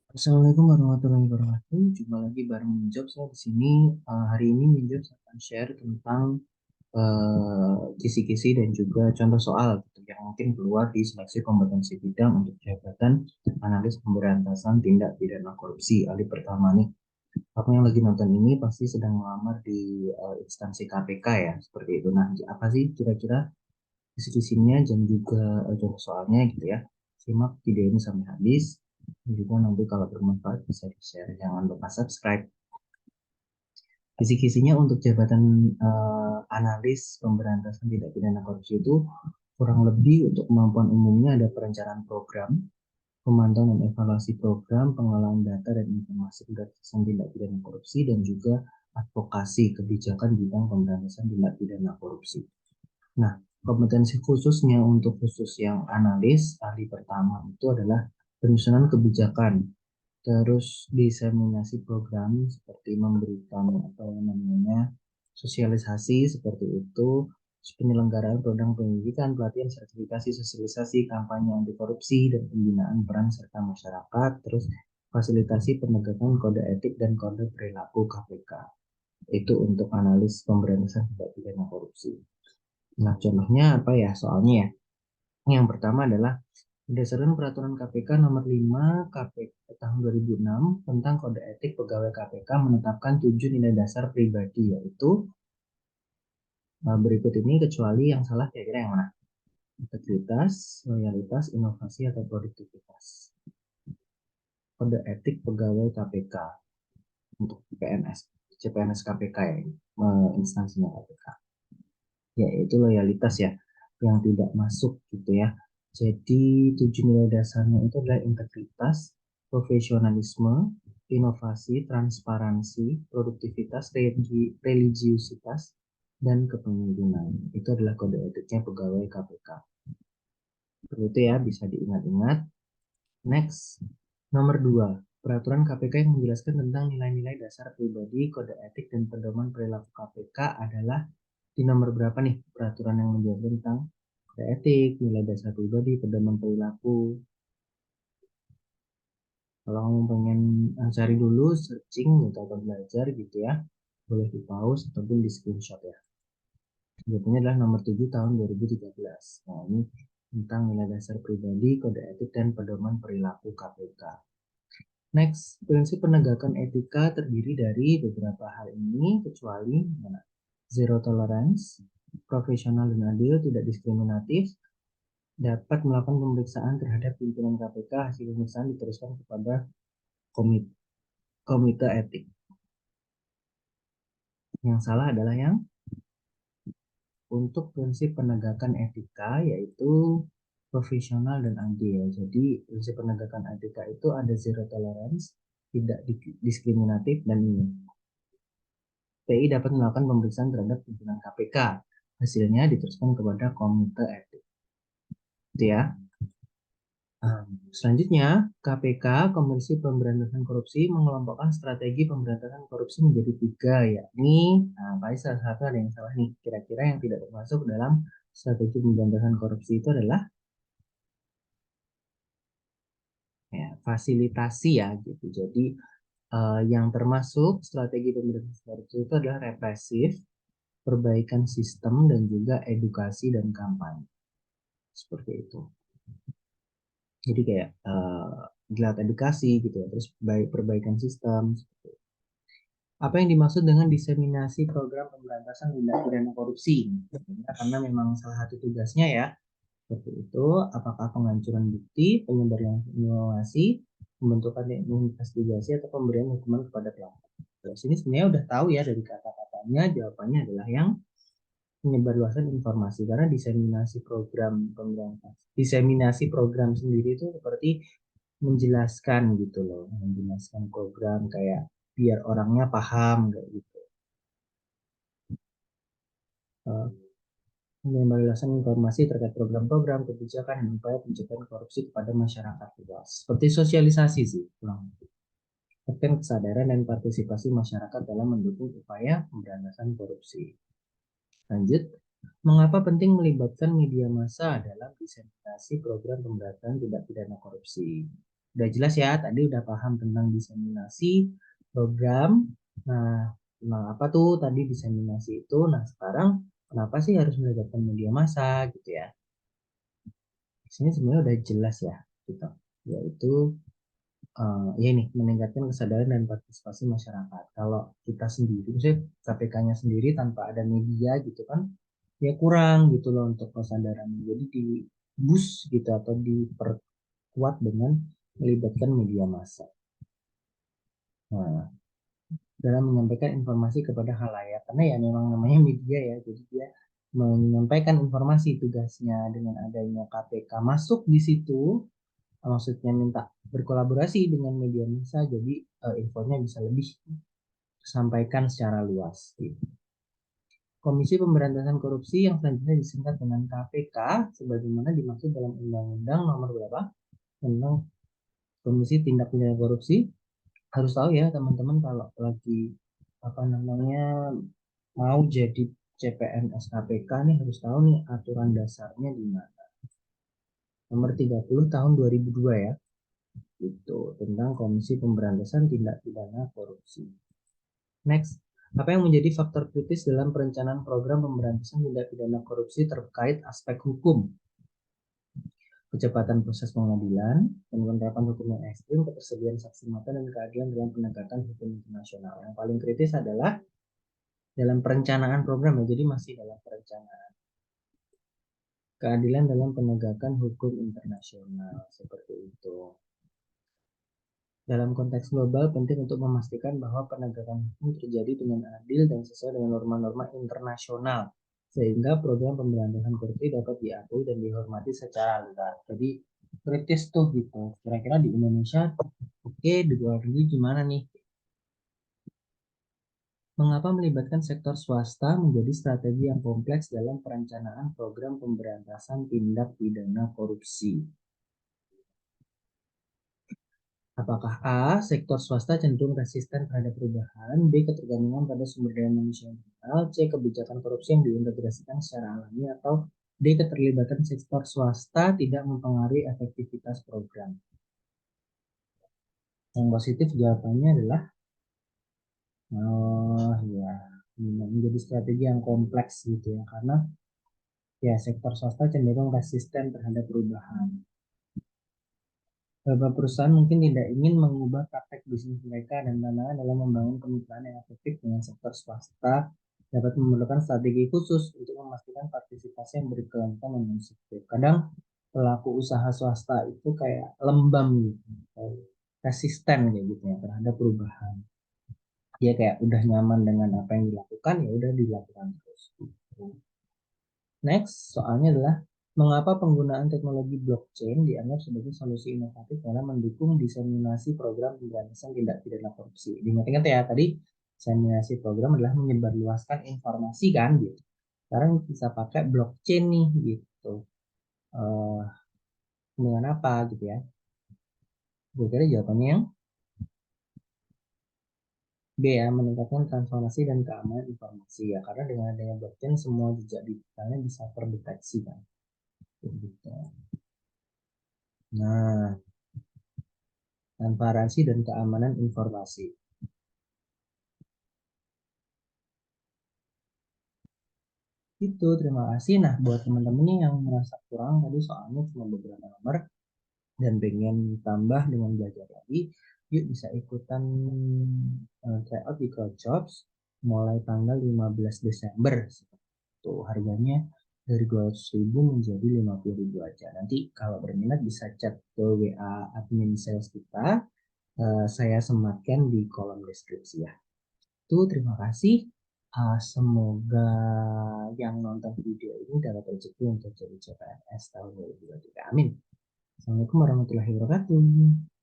Assalamualaikum warahmatullahi wabarakatuh. Jumpa lagi bareng Minjob. Saya di sini hari ini Minjob akan share tentang kisi-kisi dan juga contoh soal gitu, yang mungkin keluar di seleksi kompetensi bidang untuk jabatan analis pemberantasan tindak pidana korupsi alih pertama nih. Aku yang lagi nonton ini pasti sedang melamar di instansi KPK ya, seperti itu. Nah, apa sih kira-kira kisi-kisinya dan juga contoh soalnya gitu ya. Simak video ini sampai habis. Dan juga nanti kalau bermanfaat bisa di-share. Jangan lupa subscribe. Kisi-kisinya untuk jabatan analis pemberantasan tindak pidana korupsi itu kurang lebih untuk kemampuan umumnya ada perencanaan program, pemantauan dan evaluasi program, pengolahan data dan informasi pemberantasan tindak pidana korupsi, dan juga advokasi kebijakan bidang pemberantasan tindak pidana korupsi. Nah, kompetensi khususnya untuk khusus yang analis, ahli pertama itu adalah penyusunan kebijakan, terus diseminasi program seperti memberikan apa namanya sosialisasi seperti itu, terus penyelenggaraan program pendidikan, pelatihan, sertifikasi, sosialisasi, kampanye anti korupsi dan pembinaan peran serta masyarakat, terus fasilitasi penegakan kode etik dan kode perilaku KPK. Itu untuk analis pemberantasan tindak pidana korupsi. Nah, contohnya apa ya soalnya ya? Yang pertama adalah berdasarkan peraturan KPK nomor 5 KPK tahun 2006 tentang kode etik pegawai KPK menetapkan 7 nilai dasar pribadi, yaitu berikut ini kecuali yang salah kira-kira yang mana? Integritas, loyalitas, inovasi atau produktivitas. Kode etik pegawai KPK untuk PNS, CPNS KPK ya ini, instansinya KPK. Yaitu loyalitas ya, yang tidak masuk gitu ya. Jadi 7 nilai dasarnya itu adalah integritas, profesionalisme, inovasi, transparansi, produktivitas, religiusitas, dan kepemimpinan. Itu adalah kode etiknya pegawai KPK. Seperti itu ya, bisa diingat-ingat. Next, nomor 2. Peraturan KPK yang menjelaskan tentang nilai-nilai dasar pribadi, kode etik, dan pedoman perilaku KPK adalah di nomor berapa nih peraturan yang menjelaskan tentang kode etik, nilai dasar pribadi, pedoman perilaku. Kalau kamu pengen cari dulu, searching gitu atau belajar gitu ya, boleh di pause ataupun di screenshot ya. Jawabannya adalah nomor 7 tahun 2013. Nah, ini tentang nilai dasar pribadi, kode etik, dan pedoman perilaku KPK. Next, prinsip penegakan etika terdiri dari beberapa hal ini, kecuali mana? Zero tolerance, profesional dan adil, tidak diskriminatif, dapat melakukan pemeriksaan terhadap pimpinan KPK, hasil pemeriksaan diteruskan kepada komite, komite etik. Yang salah adalah yang untuk prinsip penegakan etika, yaitu profesional dan adil. Jadi prinsip penegakan etika itu ada zero tolerance, tidak diskriminatif, dan ini PI dapat melakukan pemeriksaan terhadap pimpinan KPK. Hasilnya diteruskan kepada komite etik. Itu ya. Selanjutnya, KPK, Komisi Pemberantasan Korupsi, mengelompokkan strategi pemberantasan korupsi menjadi tiga, yakni, paling salah satu ada yang salah nih. Kira-kira yang tidak termasuk dalam strategi pemberantasan korupsi itu adalah ya, fasilitasi ya, gitu. Jadi, yang termasuk strategi pemberantasan korupsi itu adalah represif, perbaikan sistem, dan juga edukasi dan kampanye. Seperti itu. Jadi kayak gelar edukasi gitu ya, terus perbaikan sistem. Apa yang dimaksud dengan diseminasi program pemberantasan tindak pidana korupsi? Karena memang salah satu tugasnya ya, seperti itu. Apakah penghancuran bukti, penyebaran informasi, pembentukan investigasi, atau pemberian hukuman kepada pelaku? Terus sini sebenarnya udah tahu ya dari kata-katanya, jawabannya adalah yang penyebarluasan informasi, karena diseminasi program pemberantasan, diseminasi program sendiri itu seperti menjelaskan gitu loh, menjelaskan program kayak biar orangnya paham kayak gitu. Menyebarluaskan informasi terkait program-program, kebijakan, dan upaya pencegahan korupsi kepada masyarakat luas. Seperti sosialisasi sih, meningkatkan kesadaran dan partisipasi masyarakat dalam mendukung upaya pemberantasan korupsi. Lanjut, mengapa penting melibatkan media massa dalam diseminasi program pemberantasan tindak pidana korupsi? Udah jelas ya, tadi udah paham tentang diseminasi program. Nah, tentang apa tuh tadi diseminasi itu? Nah, sekarang kenapa sih harus melibatkan media massa gitu ya? Di sini sebenarnya udah jelas ya, gitu. Yaitu ya nih meningkatkan kesadaran dan partisipasi masyarakat. Kalau kita sendiri, misalnya KPK-nya sendiri tanpa ada media gitu kan, ya kurang gitu loh untuk kesadaran. Jadi di boost gitu atau diperkuat dengan melibatkan media massa. Nah, dalam menyampaikan informasi kepada khalayak, karena ya memang namanya media ya, jadi dia menyampaikan informasi tugasnya dengan adanya KPK masuk di situ, maksudnya minta berkolaborasi dengan media massa, jadi infonya bisa lebih sampaikan secara luas. Gitu. Komisi Pemberantasan Korupsi yang selanjutnya disingkat dengan KPK, sebagaimana dimaksud dalam Undang-Undang Nomor berapa? Tentang Komisi Tindak Pidana Korupsi. Harus tahu ya teman-teman kalau lagi apa namanya mau jadi CPNS KPK nih harus tahu nih aturan dasarnya di mana. Nomor 30 tahun 2002 ya. Itu tentang Komisi Pemberantasan Tindak Pidana Korupsi. Next, apa yang menjadi faktor kritis dalam perencanaan program pemberantasan tindak pidana korupsi terkait aspek hukum, kecepatan proses pengadilan, dan penerapan hukum yang ekstrim, ketersediaan saksi mata, dan keadilan dalam penegakan hukum internasional. Yang paling kritis adalah dalam perencanaan program ya, jadi masih dalam perencanaan. Keadilan dalam penegakan hukum internasional, seperti itu. Dalam konteks global, penting untuk memastikan bahwa penegakan hukum terjadi dengan adil dan sesuai dengan norma-norma internasional, sehingga program pemberantasan korupsi dapat diakui dan dihormati secara luas. Jadi kritis tuh gitu. Kira-kira di Indonesia, oke, di luar negeri gimana nih? Mengapa melibatkan sektor swasta menjadi strategi yang kompleks dalam perencanaan program pemberantasan tindak pidana korupsi? Apakah A. Sektor swasta cenderung resisten terhadap perubahan, B. Ketergantungan pada sumber daya manusia yang mahal, C. Kebijakan korupsi yang diintegrasikan secara alami, atau D. Keterlibatan sektor swasta tidak mempengaruhi efektivitas program. Yang positif jawabannya adalah oh ya, menjadi strategi yang kompleks gitu ya, karena ya sektor swasta cenderung resisten terhadap perubahan. Beberapa perusahaan mungkin tidak ingin mengubah praktek bisnis mereka dan tantangan dalam membangun kemitraan yang efektif dengan sektor swasta dapat memerlukan strategi khusus untuk memastikan partisipasi yang berkelanjutan dan konsisten. Kadang pelaku usaha swasta itu kayak lembam gitu, kayak resisten kayak gitu ya terhadap perubahan. Dia kayak udah nyaman dengan apa yang dilakukan, ya udah dilakukan terus. Next, soalnya adalah mengapa penggunaan teknologi blockchain dianggap sebagai solusi inovatif dalam mendukung diseminasi program pemberantasan tindak pidana korupsi. Ingat-ingat ya, tadi diseminasi program adalah menyebarluaskan informasi kan gitu. Sekarang bisa pakai blockchain nih gitu. Eh, dengan apa gitu ya? Gue kira jawabannya yang B ya, meningkatkan transformasi dan keamanan informasi ya. Karena dengan adanya blockchain semua jejak digitalnya bisa terdeteksi kan. Gitu. Nah, transparansi dan keamanan informasi. Itu, terima kasih. Nah, buat teman-teman yang merasa kurang tadi soalnya cuma beberapa nomor dan pengen tambah dengan belajar lagi, yuk bisa ikutan tryout di CrowdJobs mulai tanggal 15 Desember. Tuh, harganya dari 200.000 menjadi 50.000 aja. Nanti kalau berminat bisa chat ke WA admin sales kita. Saya sematkan di kolom deskripsi ya. Tuh, terima kasih. Semoga yang nonton video ini dapat rezeki untuk jadi CPNS tahun 2023. Amin. Assalamualaikum warahmatullahi wabarakatuh.